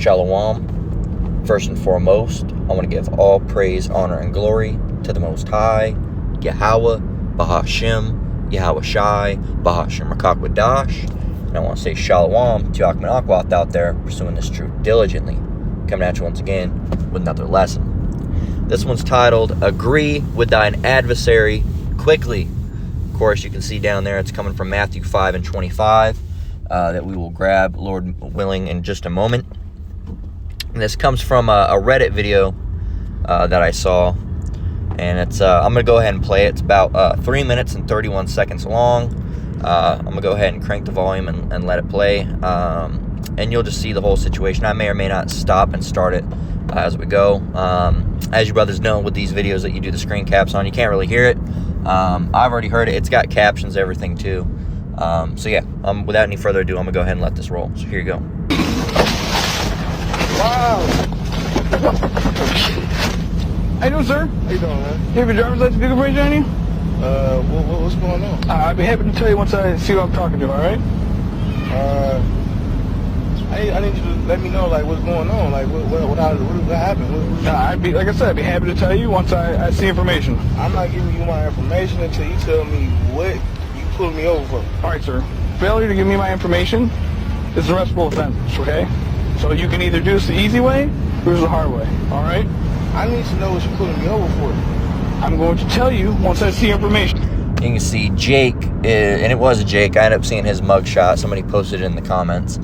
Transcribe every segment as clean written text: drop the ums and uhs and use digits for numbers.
Shalom. First and foremost, I want to give all praise, honor, and glory to the Most High, Yahweh, Bahashem, Yahweh Shai, Bahashem Rakakwadash. And I want to say Shalom to Akman Akwat out there pursuing this truth diligently. Coming at you once again with another lesson. This one's titled, Agree with Thine Adversary Quickly. Of course, you can see down there it's coming from Matthew 5 and 25 that we will grab, Lord willing, in just a moment. And this comes from a Reddit video that I saw. And it's I'm going to go ahead and play it. It's about 3 minutes and 31 seconds long. I'm going to go ahead and crank the volume and let it play. And you'll just see the whole situation. I may or may not stop and start it as we go. As you brothers know, with these videos that you do the screen caps on, you can't really hear it. I've already heard it. It's got captions, everything too. So yeah, without any further ado, I'm going to go ahead and let this roll. So here you go. Wow. How you doing, sir? How you doing, man? You have your driver's license fingerprint on you? What's going on? I'd be happy to tell you once I see who I'm talking to, all right? I need you to let me know, like, what's going on. Like, what happened? I'd be, like I said, I'd be happy to tell you once I see information. I'm not giving you my information until you tell me what you pulled me over for. All right, sir. Failure to give me my information is an arrestable offense, okay? So you can either do this the easy way or the hard way, all right? I need to know what you're pulling me over for. I'm going to tell you once I see information. You can see Jake, and it was Jake. I ended up seeing his mugshot. Somebody posted it in the comments.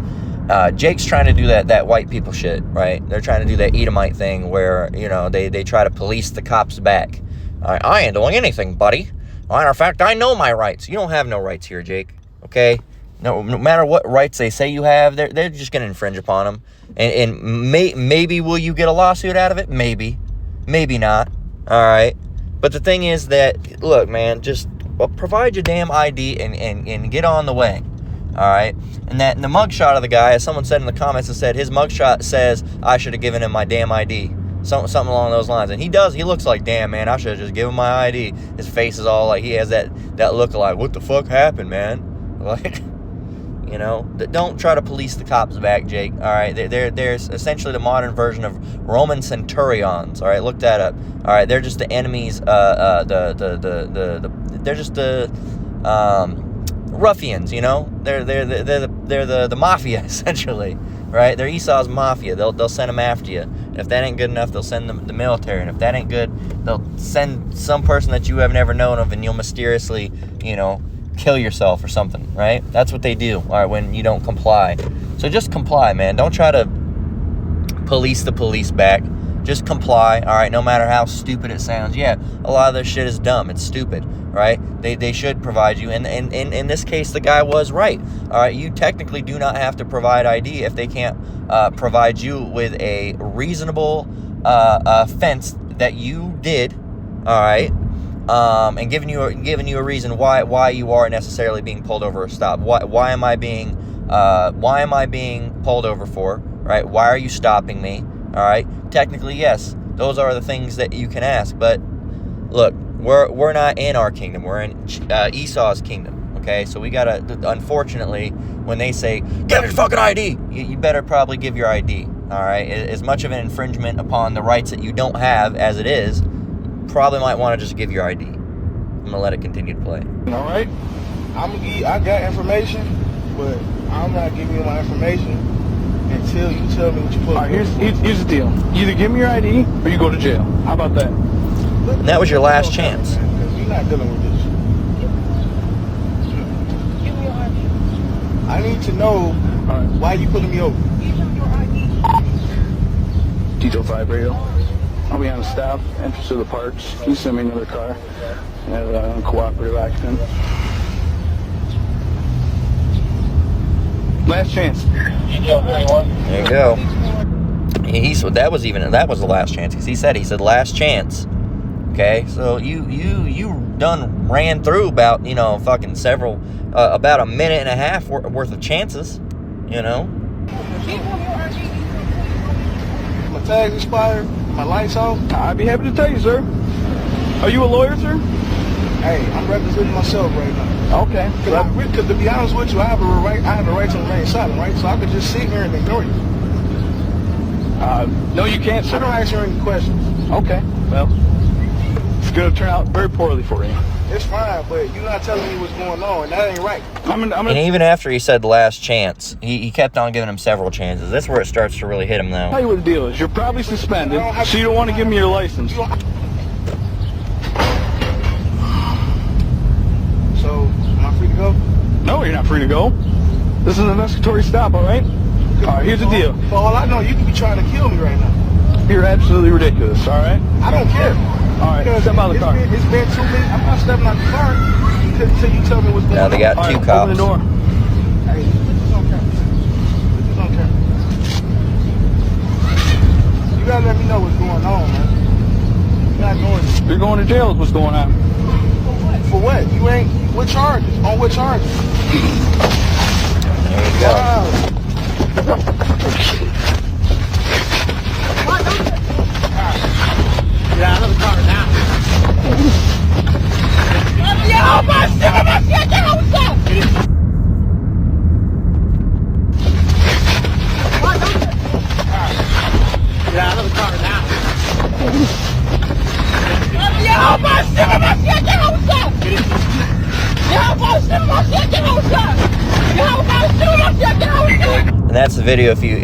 Jake's trying to do that white people shit, right? They're trying to do that Edomite thing where, you know, they try to police the cops back. I ain't doing anything, buddy. Matter of fact, I know my rights. You don't have no rights here, Jake, okay? No matter what rights they say you have, they're just going to infringe upon them. And maybe will you get a lawsuit out of it? Maybe. Maybe not. All right? But the thing is that, look, man, just provide your damn ID and get on the way. All right? And the mugshot of the guy, as someone said in the comments, it said his mugshot says I should have given him my damn ID. Something along those lines. And he does. He looks like, damn, man, I should have just given him my ID. His face is all like, he has that look like, what the fuck happened, man? Like... You know, don't try to police the cops back, Jake. All right, there's essentially the modern version of Roman centurions. All right, look that up. All right, they're just the enemies. They're just the ruffians. You know, they're the mafia essentially. Right? They're Esau's mafia. They'll send them after you. And if that ain't good enough, they'll send them the military. And if that ain't good, they'll send some person that you have never known of, and you'll mysteriously, you know, kill yourself or something, right? That's what they do, all right, when you don't comply. So just comply, man. Don't try to police the police back. Just comply, all right, no matter how stupid it sounds. Yeah, a lot of this shit is dumb. It's stupid, right? They should provide you. And in this case, the guy was right, all right? You technically do not have to provide ID if they can't provide you with a reasonable offense that you did, all right? And giving you a reason why you are necessarily being pulled over or stopped. Why am I being pulled over for? Right? Why are you stopping me? All right. Technically, yes, those are the things that you can ask. But look, we're not in our kingdom. We're in Esau's kingdom. Okay. So we gotta. Unfortunately, when they say give your fucking ID, you better probably give your ID. All right. As much of an infringement upon the rights that you don't have as it is. Probably might want to just give your ID. I'm gonna let it continue to play. All right, I got information, but I'm not giving you my information until you tell me what you put. All right, here's the deal. You either give me your ID or you go to jail. How about that? And that was your last chance. Because you're not dealing with this. Give me your ID. I need to know why you pulling me over. Give me your ID. Detail 5 radio. I'll be on a stop, entrance to the parks. Can you send me another car? And cooperative action. Last chance. There you go. That was the last chance because he said last chance. Okay, so you done ran through about fucking several about a minute and a half worth of chances. You know. My tag's expired. My lights off. I'd be happy to tell you, sir. Are you a lawyer, sir? Hey, I'm representing myself right now. Okay. Because to be honest with you, I have a right to remain silent, right? So I could just sit here and ignore you. No, you can't, sir. I don't ask you any questions. Okay, well, it's going to turn out very poorly for you. It's fine, but you're not telling me what's going on, and that ain't right. And even after he said the last chance, he kept on giving him several chances. That's where it starts to really hit him, though. I'll tell you what the deal is. You're probably suspended, so you don't want to give me your license. So, am I free to go? No, you're not free to go. This is an investigatory stop, all right? All right, here's the deal. For all I know, you could be trying to kill me right now. You're absolutely ridiculous, all right? I don't care. All right, step out of the car. It's been 2 minutes. I'm not stepping out the car until you tell me what's going on. Now they got All two right, cops. open the door. Hey, put this on camera. Put this on camera. You gotta let me know what's going on, man. You're not going. You're going to jail is what's going on. For what? You ain't. What charges? On what charges? There you go. Wow. Get out of the car now. Get out of the car now. And that's the video. If you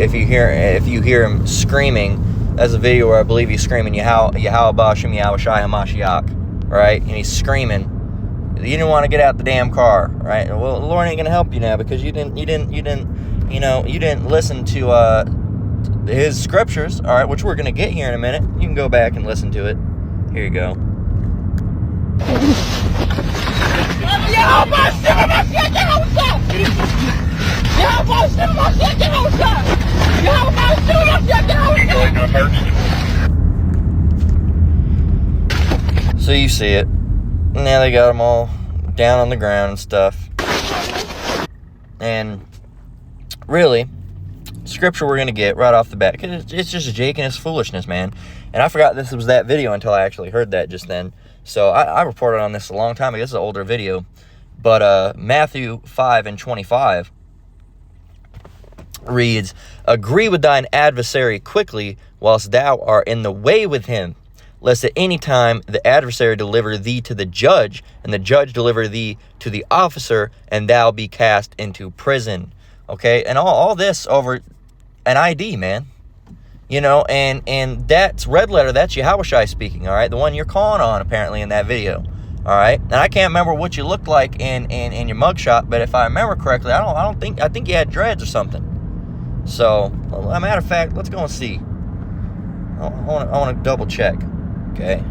hear him screaming, that's a video where I believe he's screaming Yahweh Bashem Yahweh Shai Hamashiach, right? And he's screaming. You didn't want to get out the damn car, right? Well, the Lord ain't gonna help you now because you didn't listen to his scriptures, all right, which we're gonna get here in a minute. You can go back and listen to it. Here you go. So you see it. Now they got them all down on the ground and stuff. And really, scripture we're going to get right off the bat, because it's just Jake and his foolishness, man. And I forgot this was that video until I actually heard that just then. So I reported on this a long time ago. This is an older video. But Matthew 5:25 reads, "Agree with thine adversary quickly, whilst thou art in the way with him, lest at any time the adversary deliver thee to the judge, and the judge deliver thee to the officer, and thou be cast into prison." Okay, and all this over an ID, man. You know, and that's red letter, that's Yahushua speaking, all right? The one you're calling on, apparently, in that video, all right? And I can't remember what you looked like in your mugshot, but if I remember correctly, I think you had dreads or something. So, as a matter of fact, let's go and see. I want to double check, okay?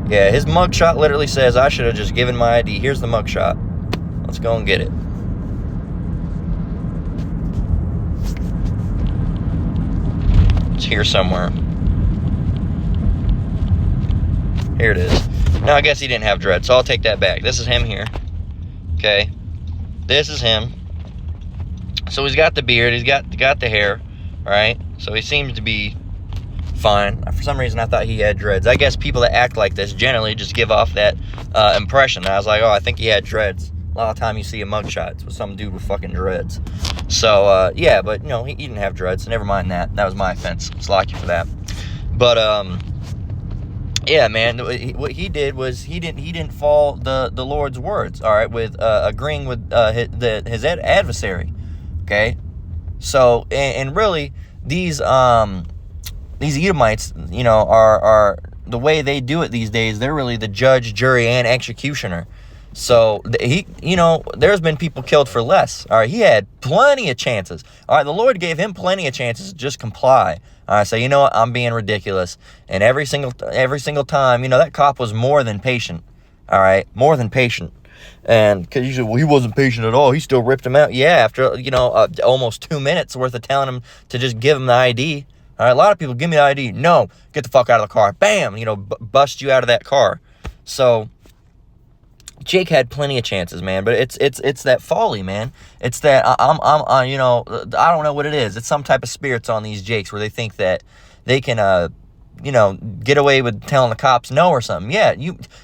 Yeah, his mugshot literally says I should have just given my ID. Here's the mugshot. Let's go and get it. It's here somewhere. Here it is. No, I guess he didn't have dread, so I'll take that back. This is him here. Okay. This is him. So he's got the beard, he's got the hair, right? So he seems to be fine. For some reason I thought he had dreads. I guess people that act like this generally just give off that impression. I was like, oh, I think he had dreads. A lot of time you see a mugshot, it's with some dude with fucking dreads. So, yeah, but, you know, he didn't have dreads, so never mind that. That was my offense. Let's lock you for that. But, yeah, man, what he did was he didn't follow the Lord's words, all right, with agreeing with his adversary, okay? So, and really, these Edomites, you know, are the way they do it these days, they're really the judge, jury, and executioner. So, you know, there's been people killed for less. All right, he had plenty of chances. All right, the Lord gave him plenty of chances to just comply. All right, so you know what? I'm being ridiculous. And every single time, you know, that cop was more than patient. All right, more than patient. And because you said, well, he wasn't patient at all. He still ripped him out. Yeah, after, you know, almost 2 minutes worth of telling him to just give him the ID. All right, a lot of people, give me the ID. No, get the fuck out of the car. Bam, you know, bust you out of that car. So Jake had plenty of chances, man, but it's that folly, man. It's that I'm you know, I don't know what it is. It's some type of spirits on these Jakes where they think that they can get away with telling the cops no or something. Yeah,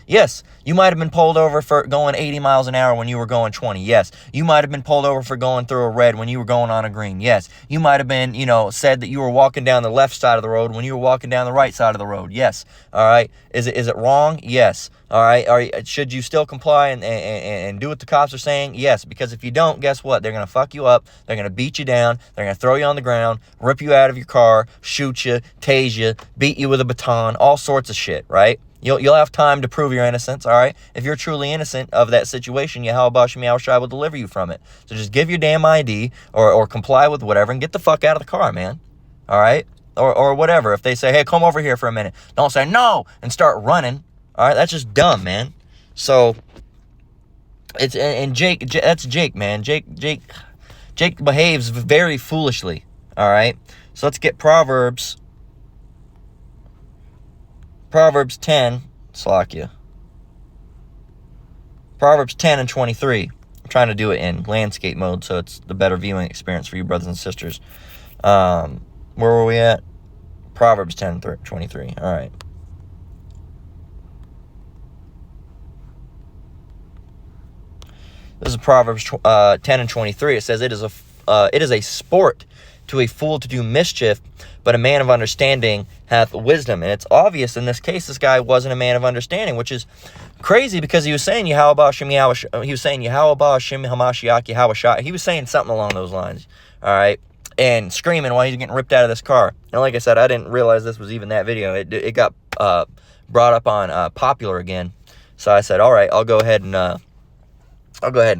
yes, you might have been pulled over for going 80 miles an hour when you were going 20. Yes, you might have been pulled over for going through a red when you were going on a green. Yes, you might have been, said that you were walking down the left side of the road when you were walking down the right side of the road. Yes, all right. Is it wrong? Yes. All right. Should you still comply and do what the cops are saying? Yes, because if you don't, guess what? They're going to fuck you up. They're going to beat you down. They're going to throw you on the ground, rip you out of your car, shoot you, tase you, beat you with a baton, all sorts of shit, right? You'll have time to prove your innocence, all right? If you're truly innocent of that situation, Yahweh Shem Yahushai will deliver you from it. So just give your damn ID or comply with whatever and get the fuck out of the car, man. All right? Or whatever. If they say, hey, come over here for a minute, don't say no and start running. All right? That's just dumb, man. So, Jake, that's Jake, man. Jake behaves very foolishly, all right? So let's get Proverbs 10, Slakia. Proverbs 10 and 23. I'm trying to do it in landscape mode so it's the better viewing experience for you brothers and sisters. Where were we at? Proverbs 10 and 23. All right. This is Proverbs 10 and 23. It says, it is a sport to a fool to do mischief, but a man of understanding hath wisdom. And it's obvious in this case, this guy wasn't a man of understanding, which is crazy because he was saying Yahweh Shem Yahushai. He was saying Yahweh Shem Hamashiach Yahushai. He was saying something along those lines. All right. And screaming while he's getting ripped out of this car. And like I said, I didn't realize this was even that video. It got brought up on Popular again. So I said, all right, I'll go ahead and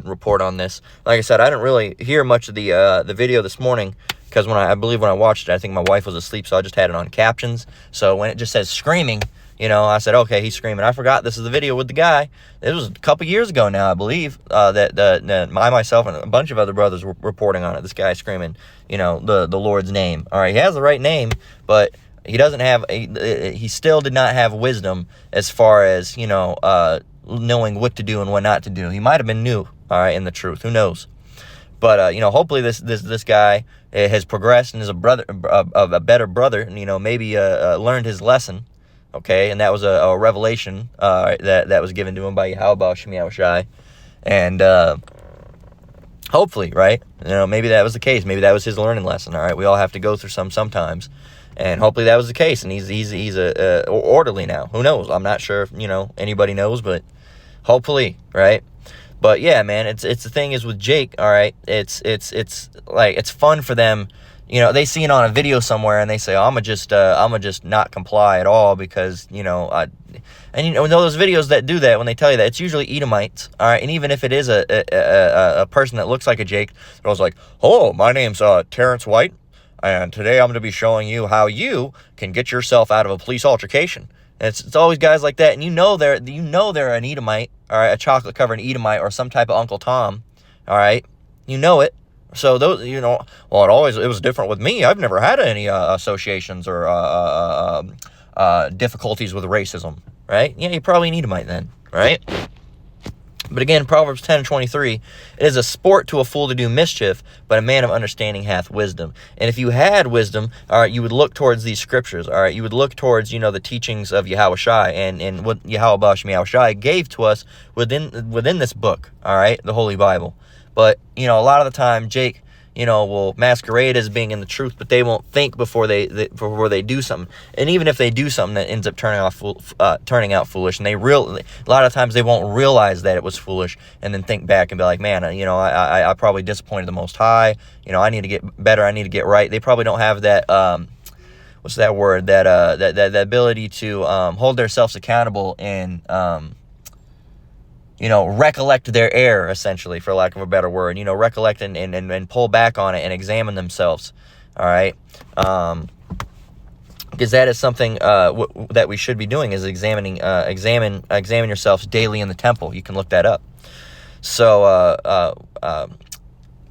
report on this. Like I said, I didn't really hear much of the video this morning because I believe when I watched it, I think my wife was asleep, so I just had it on captions. So when it just says screaming, I said, okay, he's screaming. I forgot this is the video with the guy. It was a couple years ago now, I believe, that I myself and a bunch of other brothers were reporting on it. This guy screaming, the Lord's name. All right, he has the right name, but he doesn't have he still did not have wisdom as far as knowing what to do and what not to do. He might have been new, all right, in the truth. Who knows? But hopefully this guy has progressed and is a better brother, and maybe learned his lesson. Okay, and that was a revelation that was given to him by Yahweh Shem Yahushai, and hopefully, right? Maybe that was the case. Maybe that was his learning lesson. All right, we all have to go through sometimes. And hopefully that was the case, and he's a orderly now. Who knows? I'm not sure if anybody knows, but hopefully, right? But yeah, man, it's the thing is with Jake, all right. It's like it's fun for them, They see it on a video somewhere, and they say, oh, I'm gonna just not comply at all because those videos that do that, when they tell you that, it's usually Edomites, all right. And even if it is a person that looks like a Jake, they're always like, hello, my name's Terrence White. And today I'm going to be showing you how you can get yourself out of a police altercation. And it's always guys like that, and they're an Edomite, all right, a chocolate-covered Edomite or some type of Uncle Tom, all right, it. So those, well, it was different with me. I've never had any associations or difficulties with racism, right? Yeah, you're probably an Edomite then, right? But again, Proverbs 10 and 23, it is a sport to a fool to do mischief, but a man of understanding hath wisdom. And if you had wisdom, all right, you would look towards these scriptures, all right? You would look towards, the teachings of Yahushai and what Yahweh Shem Yahushai gave to us within this book, all right, the Holy Bible. But, a lot of the time, Jake, will masquerade as being in the truth, but they won't think before they do something. And even if they do something that ends up turning out foolish, and a lot of times they won't realize that it was foolish, and then think back and be like, man, I probably disappointed the Most High. I need to get better. I need to get right. They probably don't have that what's that word? That ability to hold themselves accountable and recollect their error, essentially, for lack of a better word, recollect and pull back on it and examine themselves, all right? Because that is something that we should be doing, is examine yourselves daily in the temple. You can look that up. So,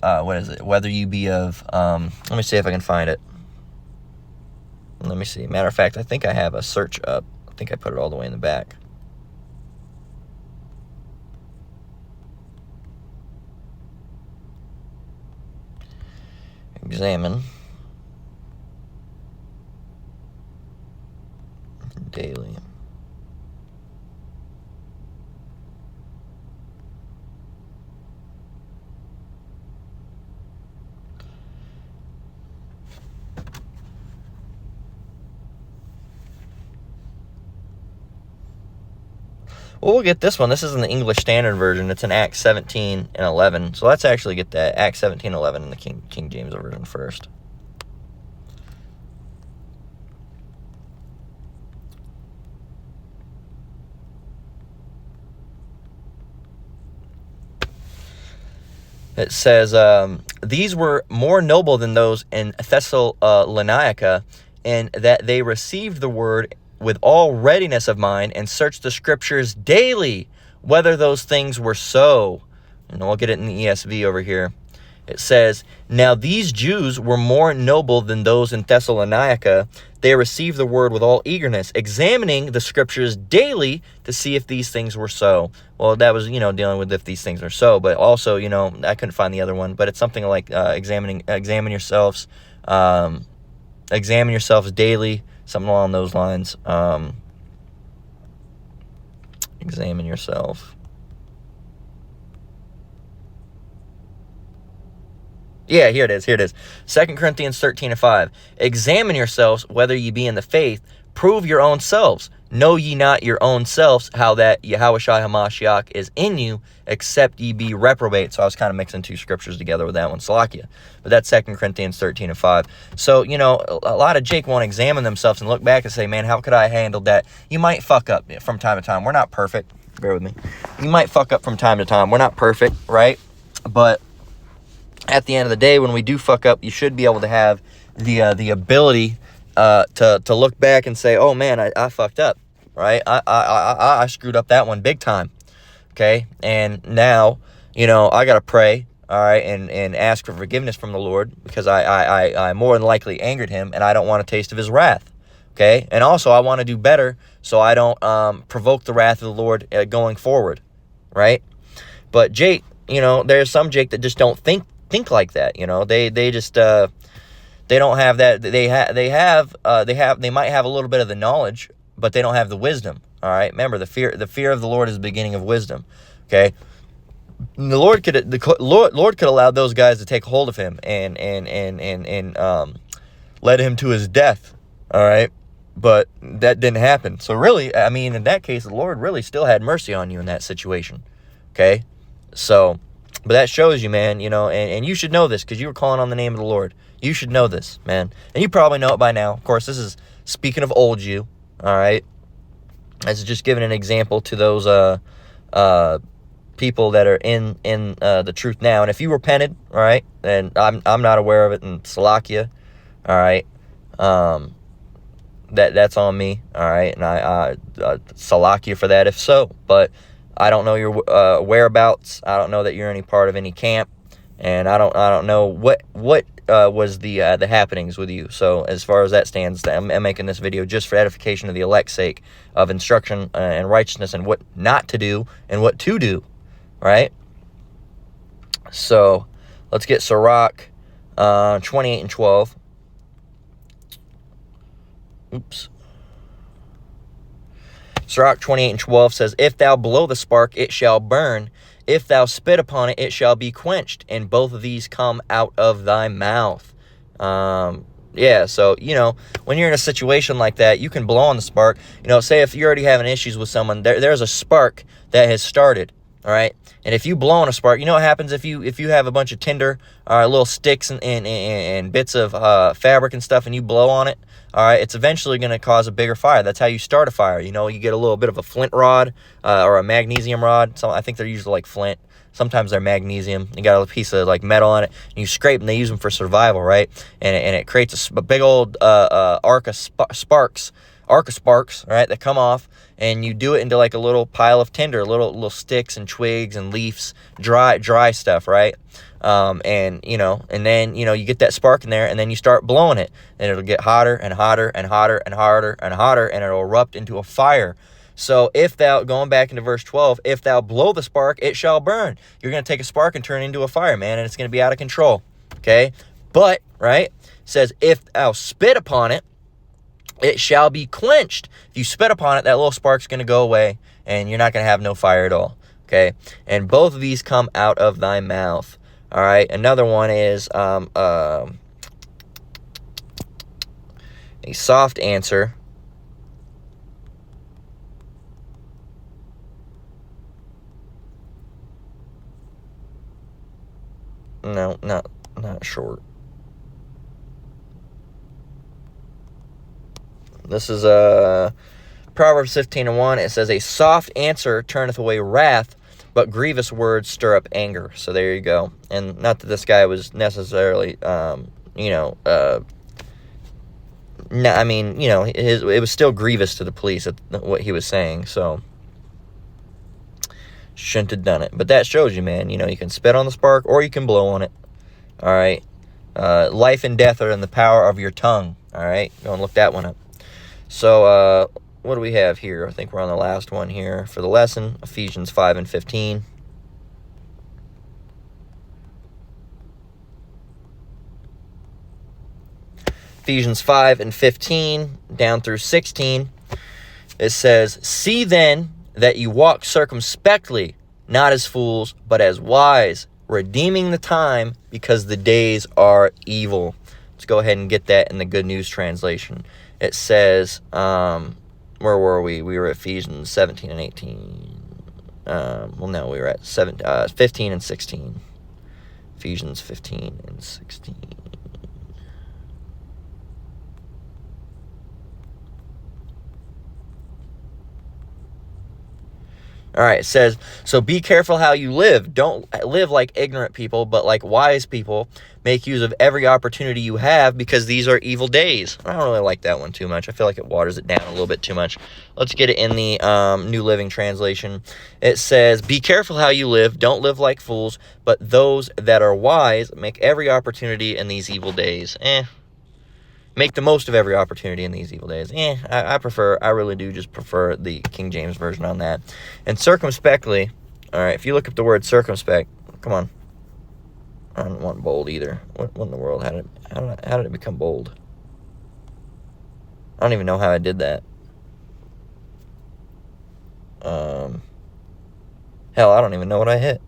what is it? Whether you be of, let me see if I can find it. Let me see. Matter of fact, I think I have a search up. I think I put it all the way in the back. Examine Well, we'll get this one. This is in the English Standard Version. It's in Acts 17 and 11. So let's actually get that Acts 17 and 11 in the King James Version first. It says, these were more noble than those in Thessalonica, in that they received the word with all readiness of mind and searched the scriptures daily, whether those things were so. And I'll get it in the ESV over here. It says, now these Jews were more noble than those in Thessalonica. They received the word with all eagerness, examining the scriptures daily to see if these things were so. Well, that was, dealing with if these things are so, but also, I couldn't find the other one, but it's something like examine yourselves daily, something along those lines. Examine yourself. Yeah, here it is. 2 Corinthians 13 and 5. Examine yourselves whether ye be in the faith. Prove your own selves. Know ye not your own selves how that Yahushua HaMashiach is in you, except ye be reprobate. So I was kind of mixing two scriptures together with that one. Salakia. But that's 2 Corinthians 13 and 5. So, a lot of Jake want to examine themselves and look back and say, man, how could I have handled that? You might fuck up from time to time. We're not perfect. Bear with me. You might fuck up from time to time. We're not perfect, right? But at the end of the day, when we do fuck up, you should be able to have the ability to look back and say, oh man, I fucked up, right? I screwed up that one big time, okay? And now, I gotta pray, all right, and ask for forgiveness from the Lord, because I more than likely angered him, and I don't want a taste of his wrath, okay? And also, I want to do better so I don't provoke the wrath of the Lord going forward, right? But Jake, there's some Jake that just don't think like that. They just they don't have that. They might have a little bit of the knowledge, but they don't have the wisdom. All right, remember, the fear of the Lord is the beginning of wisdom. Okay, the Lord could allow those guys to take hold of him and led him to his death. All right, but that didn't happen. So really, I mean, in that case, the Lord really still had mercy on you in that situation. Okay, so. But that shows you, man, and you should know this because you were calling on the name of the Lord. You should know this, man. And you probably know it by now. Of course, this is speaking of old you, all right? This is just giving an example to those people that are in the truth now. And if you repented, all right, and I'm not aware of it, and Salakia, all right, that's on me, all right, and I Salakia for that if so, but I don't know your whereabouts. I don't know that you're any part of any camp, and I don't know what was the happenings with you. So as far as that stands, I'm making this video just for edification of the elect's sake, of instruction and righteousness, and what not to do and what to do, right? So let's get Sirach 28 and 12. Oops. Sirach 28 and 12 says, if thou blow the spark, it shall burn. If thou spit upon it, it shall be quenched. And both of these come out of thy mouth. Yeah, so, when you're in a situation like that, you can blow on the spark. Say if you're already having issues with someone, there's a spark that has started, all right? And if you blow on a spark, what happens if you have a bunch of tinder, little sticks and bits of fabric and stuff, and you blow on it, all right, it's eventually going to cause a bigger fire. That's how you start a fire. You get a little bit of a flint rod or a magnesium rod. So I think they're usually like flint. Sometimes they're magnesium. You got a piece of like metal on it, and you scrape them. They use them for survival, right? And it creates a big old arc of sparks, right, that come off, and you do it into like a little pile of tinder, little sticks and twigs and leaves, dry stuff, right? And then, you get that spark in there, and then you start blowing it, and it'll get hotter and hotter and hotter and hotter and hotter, and it'll erupt into a fire. So going back into verse 12, if thou blow the spark, it shall burn. You're going to take a spark and turn it into a fire, man, and it's going to be out of control, okay? But, right, it says, if thou spit upon it, it shall be quenched. If you spit upon it, that little spark's going to go away, and you're not going to have no fire at all, okay? And both of these come out of thy mouth. All right, another one is a soft answer. No, not short. This is Proverbs 15:1. It says, "A soft answer turneth away wrath, but grievous words stir up anger." So there you go. And not that this guy was necessarily, it was still grievous to the police at what he was saying. So shouldn't have done it. But that shows you, man. You can spit on the spark or you can blow on it. All right. Life and death are in the power of your tongue. All right. Go and look that one up. So, what do we have here? I think we're on the last one here for the lesson, Ephesians 5:15. Ephesians 5:15 down through 16. It says, "See then that you walk circumspectly, not as fools, but as wise, redeeming the time, because the days are evil." Let's go ahead and get that in the Good News translation. It says, where were we? We were at Ephesians 17 and 18. No, we were at 15 and 16. Ephesians 15 and 16. All right, it says, "So be careful how you live. Don't live like ignorant people, but like wise people. Make use of every opportunity you have, because these are evil days." I don't really like that one too much. I feel like it waters it down a little bit too much. Let's get it in the New Living Translation. It says, "Be careful how you live. Don't live like fools, but those that are wise. Make every opportunity in these evil days." Make the most of every opportunity in these evil days. I really do just prefer the King James Version on that. And circumspectly, all right, if you look up the word circumspect, come on. I don't want bold either. What in the world? How did it become bold? I don't even know how I did that. Hell, I don't even know what I hit.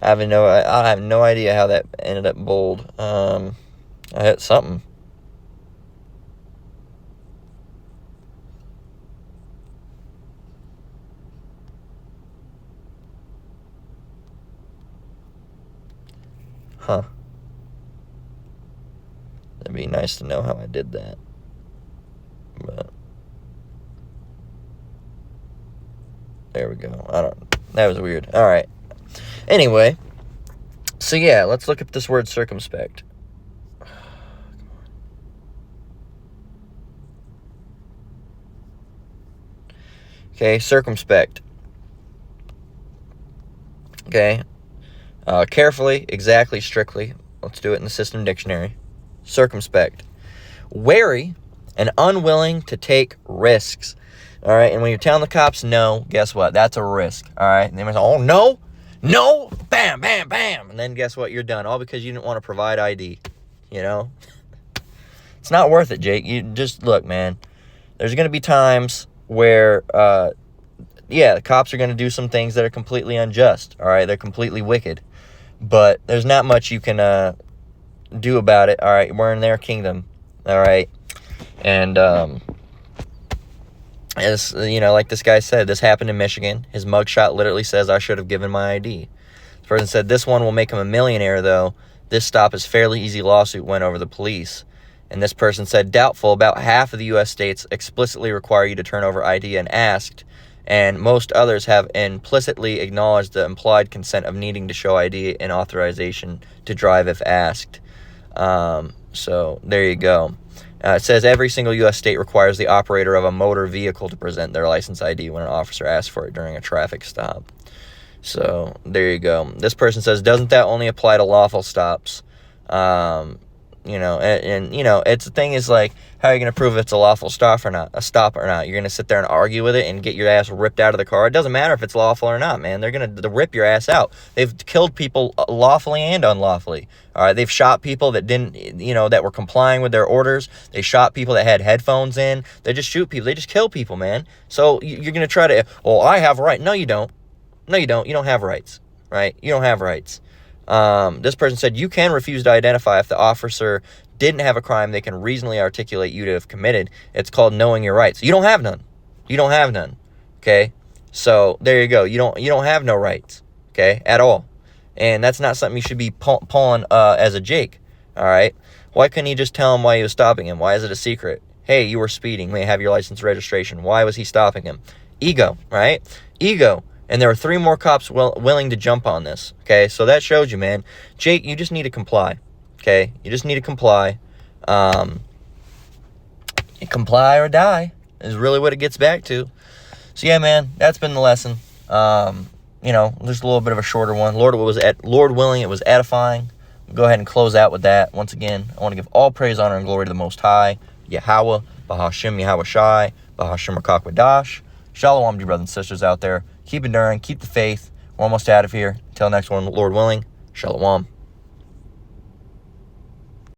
I have no idea how that ended up bold. I hit something. Huh. It'd be nice to know how I did that. But there we go. That was weird. All right. Anyway, so yeah, let's look up this word circumspect. Okay, circumspect. Okay, carefully, exactly, strictly. Let's do it in the System Dictionary. Circumspect. Wary and unwilling to take risks. All right, and when you're telling the cops no, guess what? That's a risk. All right, and they might say, "Oh, no, bam, bam, bam." And then guess what? You're done. All because you didn't want to provide ID. It's not worth it, Jake. You just look, man. There's going to be times where, the cops are going to do some things that are completely unjust. All right, they're completely wicked. But there's not much you can do about it. All right, we're in their kingdom. All right, and as like this guy said, this happened in Michigan. His mugshot literally says, "I should have given my ID." This person said, "This one will make him a millionaire, though. This stop is fairly easy lawsuit went over the police." And this person said, "Doubtful. About half of the U.S. states explicitly require you to turn over ID and asked, and most others have implicitly acknowledged the implied consent of needing to show ID and authorization to drive if asked." So there you go. It says every single U.S. state requires the operator of a motor vehicle to present their license ID when an officer asks for it during a traffic stop. So there you go. This person says, "Doesn't that only apply to lawful stops?" It's the thing is, like, how are you going to prove it's a lawful stop or not? You're going to sit there and argue with it and get your ass ripped out of the car. It doesn't matter if it's lawful or not, man. They're going to rip your ass out. They've killed people lawfully and unlawfully. All right, they've shot people that didn't, that were complying with their orders. They shot people that had headphones in. They just shoot people. They just kill people, man. So you're going to try to, I have a right. No, you don't. No, you don't. You don't have rights, right? You don't have rights. This person said, you can refuse to identify if the officer didn't have a crime they can reasonably articulate you to have committed. It's called knowing your rights. You don't have none. You don't have none. Okay? So there you go. You don't have no rights. Okay? At all. And that's not something you should be pulling as a Jake. All right? Why couldn't he just tell him why he was stopping him? Why is it a secret? Hey, you were speeding. May I have your license registration. Why was he stopping him? Ego, right? Ego. And there were 3 more cops willing to jump on this. Okay? So that shows you, man. Jake, you just need to comply. Okay? You just need to comply. Comply or die is really what it gets back to. So yeah, man, that's been the lesson. You know, just a little bit of a shorter one. Lord willing, it was edifying. We'll go ahead and close out with that. Once again, I want to give all praise, honor, and glory to the Most High, Yahweh, Bahashim Yahweh Shai, Bahashim Rakak. Shalom, dear brothers and sisters out there. Keep enduring, keep the faith. We're almost out of here. Until next one, Lord willing, Shalom.